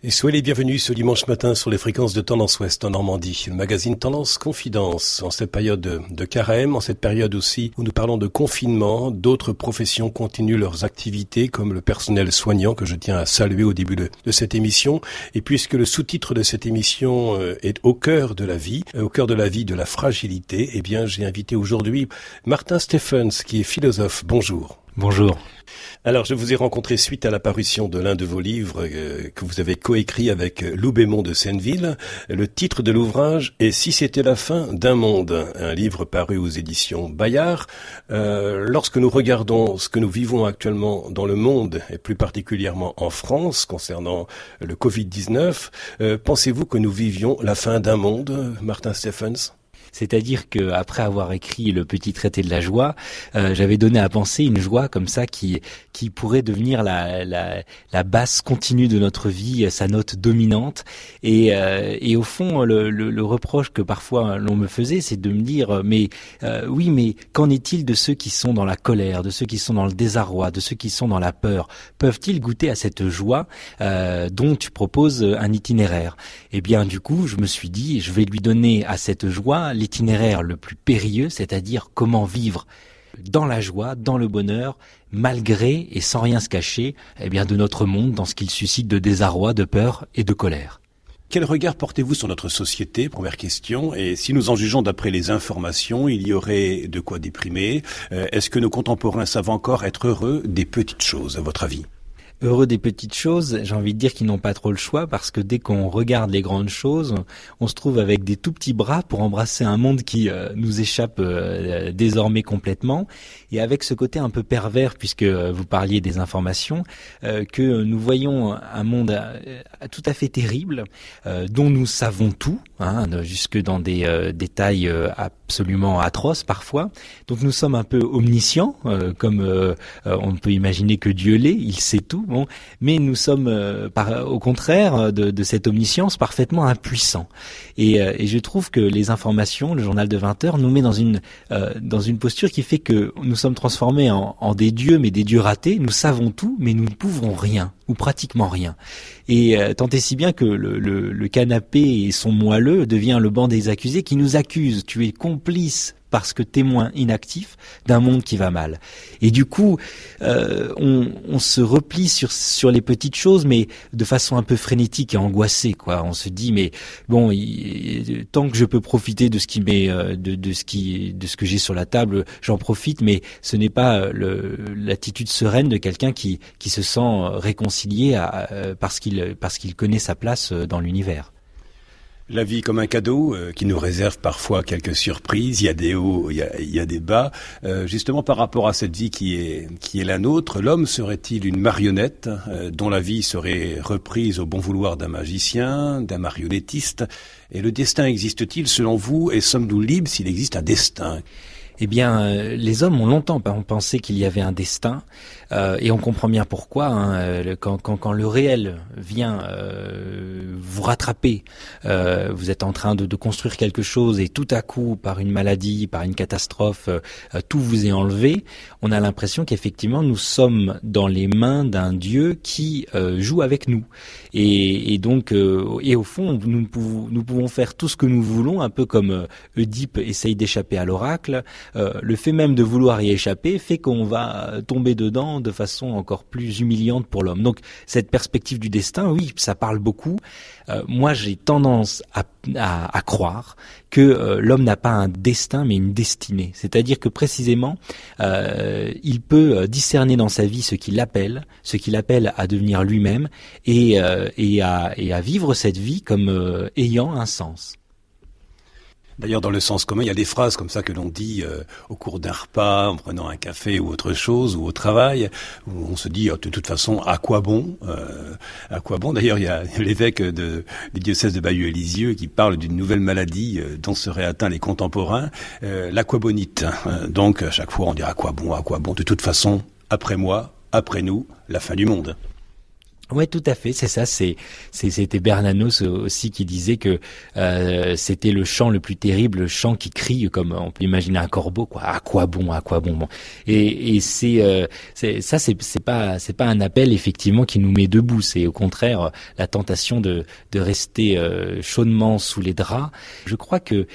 Et soyez les bienvenus ce dimanche matin sur les fréquences de Tendance Ouest en Normandie, le magazine Tendance Confidence. En cette période de carême, en cette période aussi où nous parlons de confinement, d'autres professions continuent leurs activités comme le personnel soignant que je tiens à saluer au début de cette émission. Et puisque le sous-titre de cette émission est au cœur de la vie de la fragilité, eh bien j'ai invité aujourd'hui Martin Stephens qui est philosophe. Bonjour. Bonjour. Alors, je vous ai rencontré suite à la parution de l'un de vos livres que vous avez coécrit avec Lou Bémond de Senneville. Le titre de l'ouvrage est « Si c'était la fin d'un monde », un livre paru aux éditions Bayard. Lorsque nous regardons ce que nous vivons actuellement dans le monde, et plus particulièrement en France, concernant le Covid-19, pensez-vous que nous vivions la fin d'un monde, Martin Stephens ? C'est-à-dire que après avoir écrit le petit traité de la joie, j'avais donné à penser une joie comme ça qui pourrait devenir la basse continue de notre vie, sa note dominante. Et au fond, le reproche que parfois l'on me faisait, c'est de me dire mais qu'en est-il de ceux qui sont dans la colère, de ceux qui sont dans le désarroi, de ceux qui sont dans la peur? Peuvent-ils goûter à cette joie dont tu proposes un itinéraire? Eh bien, du coup, je me suis dit, je vais lui donner à cette joie l'itinéraire le plus périlleux, c'est-à-dire comment vivre dans la joie, dans le bonheur, malgré et sans rien se cacher, de notre monde, dans ce qu'il suscite de désarroi, de peur et de colère. Quel regard portez-vous sur notre société? Première question. Et si nous en jugeons d'après les informations, il y aurait de quoi déprimer. Est-ce que nos contemporains savent encore être heureux des petites choses, à votre avis? Heureux des petites choses, j'ai envie de dire qu'ils n'ont pas trop le choix parce que dès qu'on regarde les grandes choses, on se trouve avec des tout petits bras pour embrasser un monde qui nous échappe désormais complètement, et avec ce côté un peu pervers, puisque vous parliez des informations, que nous voyons un monde tout à fait terrible, dont nous savons tout, jusque dans des détails absolument atroces parfois. Donc nous sommes un peu omniscients, comme on peut imaginer que Dieu l'est, il sait tout. Bon, mais nous sommes, au contraire de cette omniscience, parfaitement impuissants. Et je trouve que les informations, le journal de 20 heures, nous met dans une posture qui fait que nous sommes transformés en des dieux, mais des dieux ratés. Nous savons tout, mais nous ne pouvons rien, ou pratiquement rien. Et tant et si bien que le canapé et son moelleux devient le banc des accusés qui nous accusent. Tu es complice parce que témoin inactif d'un monde qui va mal. Et du coup, on se replie sur les petites choses, mais de façon un peu frénétique et angoissée, quoi. On se dit, mais bon, tant que je peux profiter de ce qui m'est, de ce que j'ai sur la table, j'en profite, mais ce n'est pas l'attitude sereine de quelqu'un qui se sent réconcilié parce qu'il connaît sa place dans l'univers. La vie comme un cadeau qui nous réserve parfois quelques surprises. Il y a des hauts, il y a des bas. Justement, par rapport à cette vie qui est la nôtre, l'homme serait-il une marionnette dont la vie serait reprise au bon vouloir d'un magicien, d'un marionnettiste? Et le destin existe-t-il selon vous? Et sommes-nous libres s'il existe un destin? Eh bien, les hommes ont longtemps pensé qu'il y avait un destin, et on comprend bien pourquoi. Quand le réel vient vous rattraper, vous êtes en train de construire quelque chose et tout à coup, par une maladie, par une catastrophe, tout vous est enlevé. On a l'impression qu'effectivement, nous sommes dans les mains d'un Dieu qui joue avec nous. Et donc, et au fond, nous pouvons faire tout ce que nous voulons, un peu comme Oedipe essaye d'échapper à l'oracle. Le fait même de vouloir y échapper fait qu'on va tomber dedans de façon encore plus humiliante pour l'homme. Donc cette perspective du destin, oui, ça parle beaucoup. Moi, j'ai tendance à croire que l'homme n'a pas un destin mais une destinée. C'est-à-dire que précisément, il peut discerner dans sa vie ce qu'il appelle à devenir lui-même et à vivre cette vie comme ayant un sens. D'ailleurs, dans le sens commun, il y a des phrases comme ça que l'on dit au cours d'un repas, en prenant un café ou autre chose, ou au travail, où on se dit, de toute façon, à quoi bon? D'ailleurs, il y a l'évêque du diocèse de Bayeux et Lisieux qui parle d'une nouvelle maladie dont seraient atteints les contemporains, l'aquabonite. Donc, à chaque fois, on dit à quoi bon? De toute façon, après moi, après nous, la fin du monde. Ouais, tout à fait, c'est ça. C'était Bernanos aussi qui disait que c'était le chant le plus terrible, le chant qui crie comme on peut imaginer un corbeau, quoi. À quoi bon, à quoi bon. Bon. Et c'est pas un appel effectivement qui nous met debout. C'est au contraire la tentation de rester chaudement sous les draps. Je crois que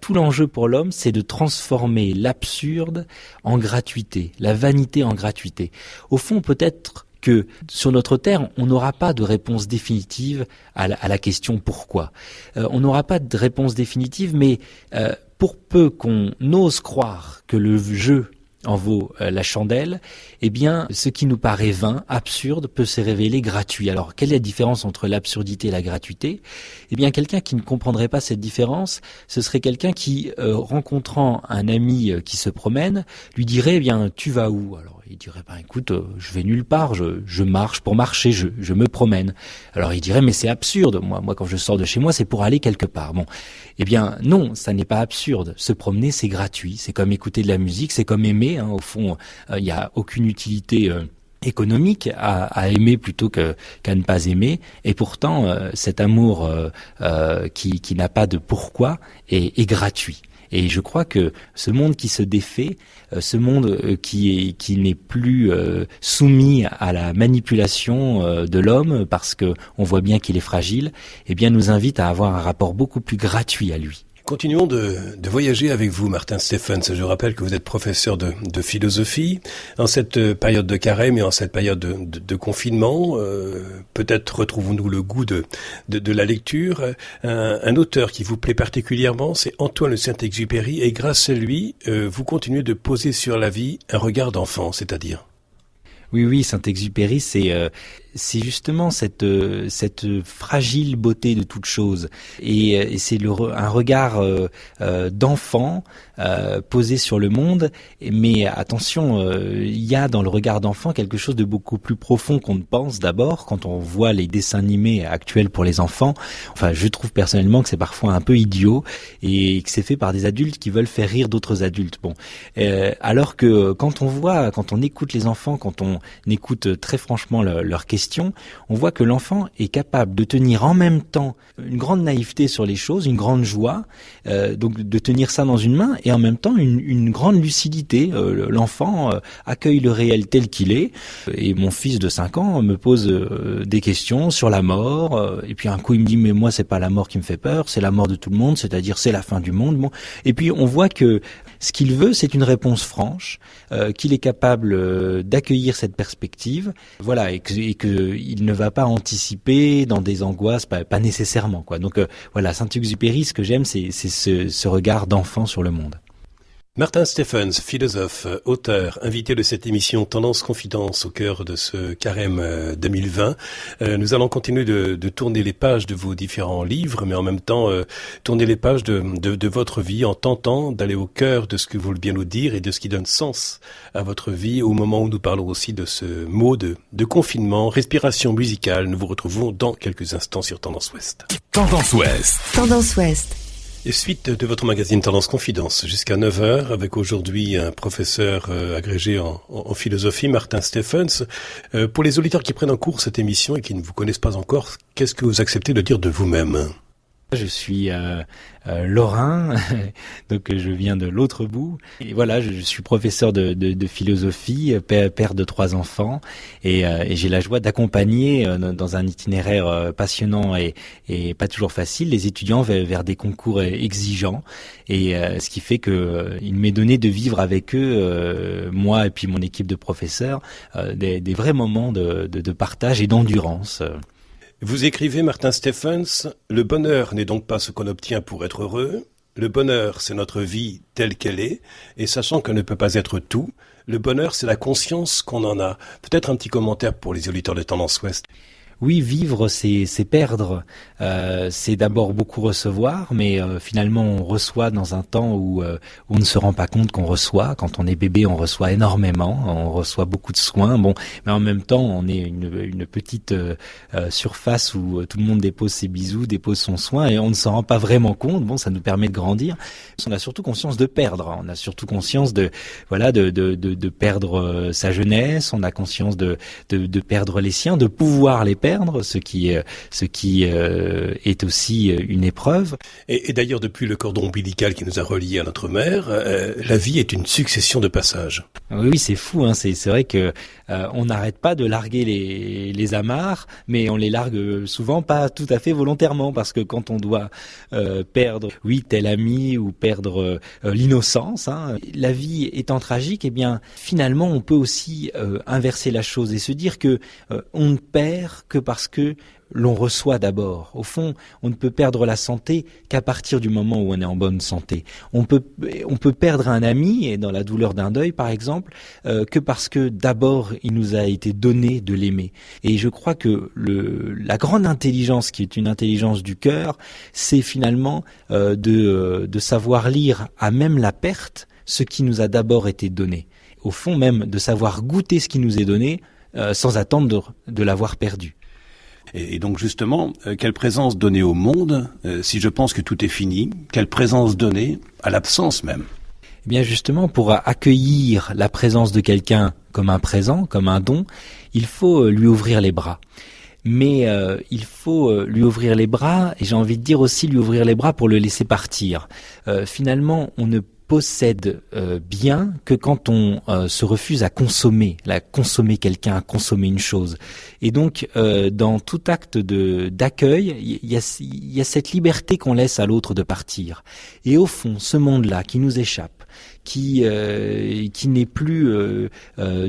tout l'enjeu pour l'homme, c'est de transformer l'absurde en gratuité, la vanité en gratuité. Au fond, peut-être que sur notre terre, on n'aura pas de réponse définitive à la question pourquoi. On n'aura pas de réponse définitive, mais pour peu qu'on ose croire que le jeu en vaut la chandelle, eh bien, ce qui nous paraît vain, absurde, peut se révéler gratuit. Alors, quelle est la différence entre l'absurdité et la gratuité ? Eh bien, quelqu'un qui ne comprendrait pas cette différence, ce serait quelqu'un qui, rencontrant un ami qui se promène, lui dirait, eh bien, tu vas où ? Alors, il dirait, écoute, je vais nulle part, je marche pour marcher, je me promène. Alors il dirait, mais c'est absurde, moi quand je sors de chez moi, c'est pour aller quelque part. Bon, eh bien non, ça n'est pas absurde. Se promener, c'est gratuit, c'est comme écouter de la musique, c'est comme aimer. Au fond, il n'y a aucune utilité économique à aimer plutôt qu'à ne pas aimer, et pourtant cet amour qui n'a pas de pourquoi est gratuit. Et je crois que ce monde qui se défait, ce monde qui n'est plus soumis à la manipulation de l'homme, parce que on voit bien qu'il est fragile, eh bien nous invite à avoir un rapport beaucoup plus gratuit à lui. Continuons de voyager avec vous, Martin Stephens. Je rappelle que vous êtes professeur de philosophie. En cette période de carême et en cette période de confinement, peut-être retrouvons-nous le goût de la lecture. Un auteur qui vous plaît particulièrement, c'est Antoine de Saint-Exupéry, et grâce à lui, vous continuez de poser sur la vie un regard d'enfant, c'est-à-dire... Oui, Saint-Exupéry, c'est justement cette fragile beauté de toute chose, et c'est un regard d'enfant posé sur le monde. Mais attention, il y a dans le regard d'enfant quelque chose de beaucoup plus profond qu'on ne pense d'abord quand on voit les dessins animés actuels pour les enfants. Enfin, je trouve personnellement que c'est parfois un peu idiot et que c'est fait par des adultes qui veulent faire rire d'autres adultes. Bon, alors que quand on écoute les enfants, quand on écoute très franchement leurs questions, on voit que l'enfant est capable de tenir en même temps une grande naïveté sur les choses, une grande joie, donc de tenir ça dans une main, et en même temps une grande lucidité. L'enfant accueille le réel tel qu'il est, et mon fils de 5 ans me pose des questions sur la mort, et puis un coup il me dit, mais moi c'est pas la mort qui me fait peur, c'est la mort de tout le monde, c'est-à-dire c'est la fin du monde. Bon, et puis on voit que ce qu'il veut, c'est une réponse franche, qu'il est capable d'accueillir cette perspective, voilà, et que il ne va pas anticiper dans des angoisses, pas nécessairement, quoi. Donc voilà, Saint-Exupéry, ce que j'aime, c'est ce regard d'enfant sur le monde. Martin Stephens, philosophe, auteur, invité de cette émission Tendance Confidence au cœur de ce carême 2020. Nous allons continuer de tourner les pages de vos différents livres, mais en même temps tourner les pages de votre vie en tentant d'aller au cœur de ce que vous voulez bien nous dire et de ce qui donne sens à votre vie, au moment où nous parlons aussi de ce mot de confinement, respiration musicale. Nous vous retrouvons dans quelques instants sur Tendance Ouest. Tendance Ouest. Tendance Ouest. Et suite de votre magazine Tendance Confidence jusqu'à 9h avec aujourd'hui un professeur agrégé en philosophie, Martin Stephens. Pour les auditeurs qui prennent en cours cette émission et qui ne vous connaissent pas encore, qu'est-ce que vous acceptez de dire de vous-même ? Je suis lorrain, donc je viens de l'autre bout. Et voilà, je suis professeur de philosophie, père de 3 enfants, et j'ai la joie d'accompagner dans un itinéraire passionnant et pas toujours facile les étudiants vers des concours exigeants. Et ce qui fait que il m'est donné de vivre avec eux, moi et puis mon équipe de professeurs, des vrais moments de partage et d'endurance. Vous écrivez, Martin Stephens, « Le bonheur n'est donc pas ce qu'on obtient pour être heureux. Le bonheur, c'est notre vie telle qu'elle est, et sachant qu'elle ne peut pas être tout, le bonheur, c'est la conscience qu'on en a. » Peut-être un petit commentaire pour les auditeurs de Tendance Ouest. Oui, vivre, c'est perdre. C'est d'abord beaucoup recevoir, mais finalement on reçoit dans un temps où on ne se rend pas compte qu'on reçoit. Quand on est bébé, on reçoit énormément, on reçoit beaucoup de soins. Bon, mais en même temps, on est une petite surface où tout le monde dépose ses bisous, dépose son soin, et on ne s'en rend pas vraiment compte. Bon, ça nous permet de grandir. On a surtout conscience de perdre. On a surtout conscience de perdre sa jeunesse. On a conscience de perdre les siens, de pouvoir les perdre, ce qui est aussi une épreuve. Et d'ailleurs, depuis le cordon ombilical qui nous a reliés à notre mère, la vie est une succession de passages. Oui, c'est fou, hein. C'est vrai que on n'arrête pas de larguer les amarres, mais on les largue souvent pas tout à fait volontairement, parce que quand on doit perdre, tel ami, ou perdre l'innocence, hein, la vie étant tragique, eh bien finalement on peut aussi inverser la chose et se dire que on ne perd que parce que l'on reçoit d'abord. Au fond, on ne peut perdre la santé qu'à partir du moment où on est en bonne santé. On peut perdre un ami, et dans la douleur d'un deuil par exemple, que parce que d'abord il nous a été donné de l'aimer. Et je crois que la grande intelligence, qui est une intelligence du cœur, c'est finalement de savoir lire à même la perte ce qui nous a d'abord été donné. Au fond même, de savoir goûter ce qui nous est donné sans attendre de l'avoir perdu. Et donc justement, quelle présence donner au monde, si je pense que tout est fini, quelle présence donner à l'absence même? Eh bien justement, pour accueillir la présence de quelqu'un comme un présent, comme un don, il faut lui ouvrir les bras. Mais il faut lui ouvrir les bras, et j'ai envie de dire aussi lui ouvrir les bras pour le laisser partir. Finalement, on ne possède bien que quand on se refuse à consommer quelqu'un, à consommer une chose. Et donc, dans tout acte d'accueil, il y a cette liberté qu'on laisse à l'autre de partir. Et au fond, ce monde-là qui nous échappe, qui n'est plus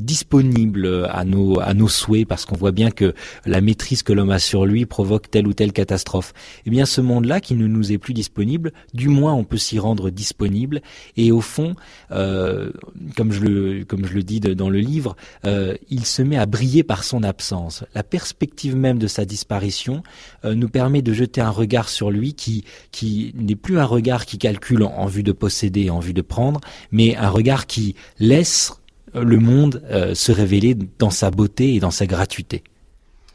disponible à nos souhaits, parce qu'on voit bien que la maîtrise que l'homme a sur lui provoque telle ou telle catastrophe. Eh bien, ce monde-là qui ne nous est plus disponible, du moins on peut s'y rendre disponible. Et au fond, comme je le dis dans le livre, il se met à briller par son absence. La perspective même de sa disparition nous permet de jeter un regard sur lui qui n'est plus un regard qui calcule en vue de posséder, en vue de prendre, mais un regard qui laisse le monde se révéler dans sa beauté et dans sa gratuité.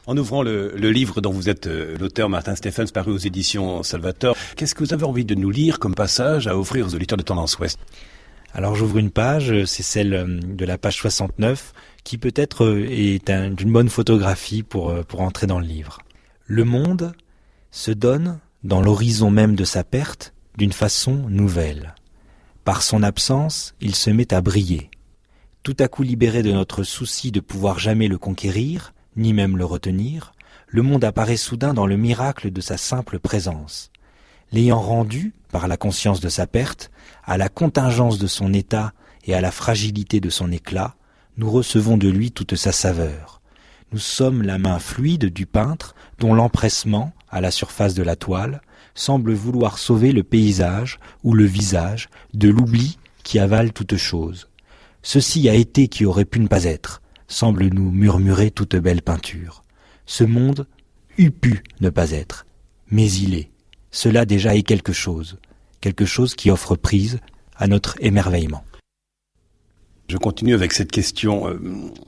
En ouvrant le livre dont vous êtes l'auteur, Martin Stephens, paru aux éditions Salvator, qu'est-ce que vous avez envie de nous lire comme passage à offrir aux auditeurs de Tendance Ouest? Alors j'ouvre une page, c'est celle de la page 69, qui peut-être est d'une bonne photographie pour entrer dans le livre. Le monde se donne, dans l'horizon même de sa perte, d'une façon nouvelle. Par son absence, il se met à briller. Tout à coup libéré de notre souci de pouvoir jamais le conquérir, ni même le retenir, le monde apparaît soudain dans le miracle de sa simple présence. L'ayant rendu, par la conscience de sa perte, à la contingence de son état et à la fragilité de son éclat, nous recevons de lui toute sa saveur. Nous sommes la main fluide du peintre dont l'empressement, à la surface de la toile, semble vouloir sauver le paysage ou le visage de l'oubli qui avale toute chose. Ceci a été qui aurait pu ne pas être, semble nous murmurer toute belle peinture. Ce monde eût pu ne pas être, mais il est. Cela déjà est quelque chose qui offre prise à notre émerveillement. Je continue avec cette question.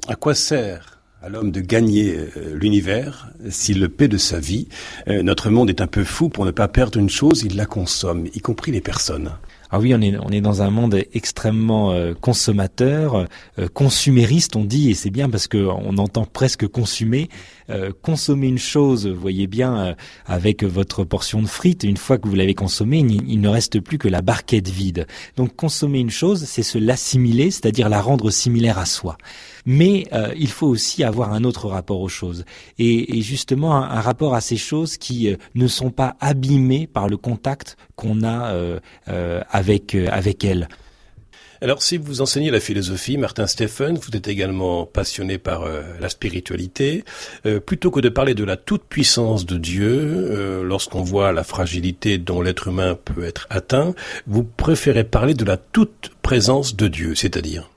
À quoi sert à l'homme de gagner l'univers s'il le paie de sa vie? Notre monde est un peu fou. Pour ne pas perdre une chose, il la consomme, y compris les personnes. Ah oui, on est dans un monde extrêmement consommateur, consumériste, on dit, et c'est bien parce que on entend presque consumer. Consommer une chose, vous voyez bien, avec votre portion de frites, une fois que vous l'avez consommée, il ne reste plus que la barquette vide. Donc consommer une chose, c'est se l'assimiler, c'est-à-dire la rendre similaire à soi. Mais il faut aussi avoir un autre rapport aux choses, et justement un rapport à ces choses qui ne sont pas abîmées par le contact qu'on a avec elles. Alors, si vous enseignez la philosophie, Martin Stephens, vous êtes également passionné par la spiritualité. Plutôt que de parler de la toute-puissance de Dieu, lorsqu'on voit la fragilité dont l'être humain peut être atteint, vous préférez parler de la toute-présence de Dieu, c'est-à-dire?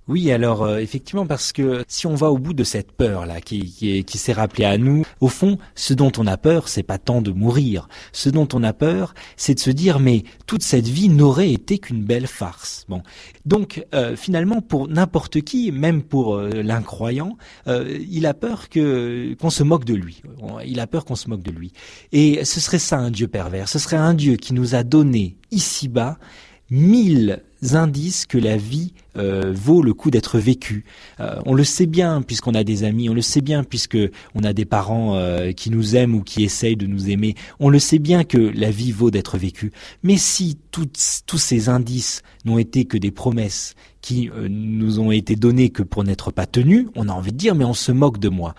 Oui, alors effectivement, parce que si on va au bout de cette peur là qui s'est rappelée à nous, au fond, ce dont on a peur, c'est pas tant de mourir. Ce dont on a peur, c'est de se dire mais toute cette vie n'aurait été qu'une belle farce. Bon, donc finalement pour n'importe qui, même pour l'incroyant, il a peur qu'on se moque de lui. Il a peur qu'on se moque de lui. Et ce serait ça un Dieu pervers. Ce serait un Dieu qui nous a donné ici-bas 1000 indices que la vie vaut le coup d'être vécue. On le sait bien puisqu'on a des amis, on le sait bien puisque on a des parents qui nous aiment ou qui essayent de nous aimer. On le sait bien que la vie vaut d'être vécue. Mais si tous ces indices n'ont été que des promesses qui nous ont été données que pour n'être pas tenues, on a envie de dire mais on se moque de moi.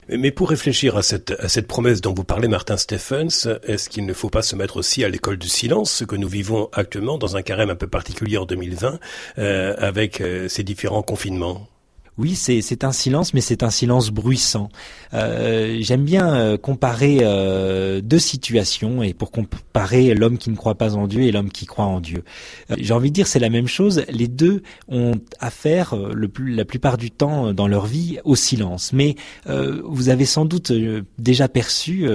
Mais pour réfléchir à cette promesse dont vous parlez, Martin Stephens, est-ce qu'il ne faut pas se mettre aussi à l'école du silence, ce que nous vivons actuellement dans un carême un peu particulier en 2020, avec ces différents confinements? Oui, c'est un silence, mais c'est un silence bruissant. J'aime bien comparer deux situations, et pour comparer l'homme qui ne croit pas en Dieu et l'homme qui croit en Dieu. J'ai envie de dire c'est la même chose. Les deux ont affaire la plupart du temps dans leur vie au silence. Mais vous avez sans doute déjà perçu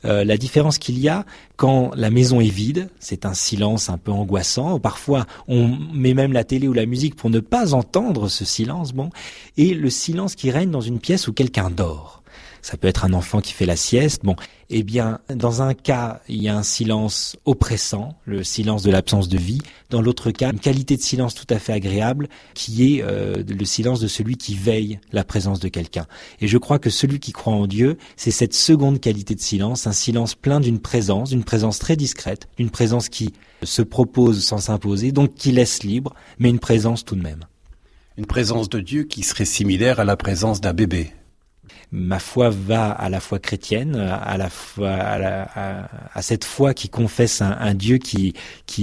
la différence qu'il y a quand la maison est vide. C'est un silence un peu angoissant. Parfois, on met même la télé ou la musique pour ne pas entendre ce silence. Bon. Et le silence qui règne dans une pièce où quelqu'un dort. Ça peut être un enfant qui fait la sieste. Bon, eh bien, dans un cas, il y a un silence oppressant, le silence de l'absence de vie. Dans l'autre cas, une qualité de silence tout à fait agréable, qui est le silence de celui qui veille la présence de quelqu'un. Et je crois que celui qui croit en Dieu, c'est cette seconde qualité de silence, un silence plein d'une présence très discrète, d'une présence qui se propose sans s'imposer, donc qui laisse libre, mais une présence tout de même. Une présence de Dieu qui serait similaire à la présence d'un bébé. Ma foi va à la foi chrétienne, à la foi à cette foi qui confesse un Dieu qui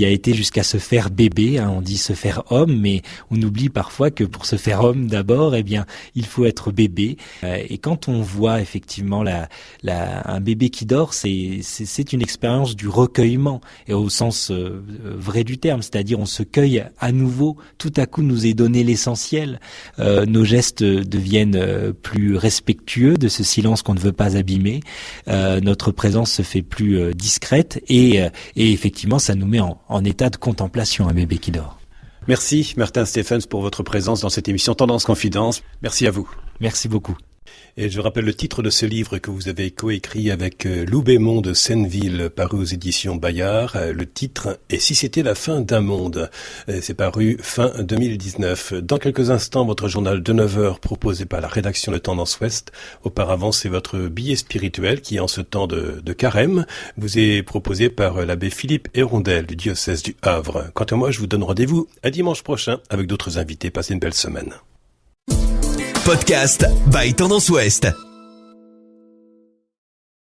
a été jusqu'à se faire bébé. On dit se faire homme, mais on oublie parfois que pour se faire homme d'abord, eh bien, il faut être bébé. Et quand on voit effectivement un bébé qui dort, c'est une expérience du recueillement, et au sens vrai du terme, c'est-à-dire on se cueille à nouveau. Tout à coup, nous est donné l'essentiel. Nos gestes deviennent plus respectueux de ce silence qu'on ne veut pas abîmer. Notre présence se fait plus discrète et effectivement ça nous met en état de contemplation, un bébé qui dort. Merci Martin Stephens pour votre présence dans cette émission Tendance Confidence. Merci à vous. Merci beaucoup. Et je rappelle le titre de ce livre que vous avez coécrit avec Lou Bémond de Senneville, paru aux éditions Bayard. Le titre est « Si c'était la fin d'un monde ». C'est paru fin 2019. Dans quelques instants, votre journal de 9h proposé par la rédaction de Tendance Ouest. Auparavant, c'est votre billet spirituel qui, en ce temps de carême, vous est proposé par l'abbé Philippe Hérondel du diocèse du Havre. Quant à moi, je vous donne rendez-vous à dimanche prochain avec d'autres invités. Passez une belle semaine. Podcast by Tendance Ouest.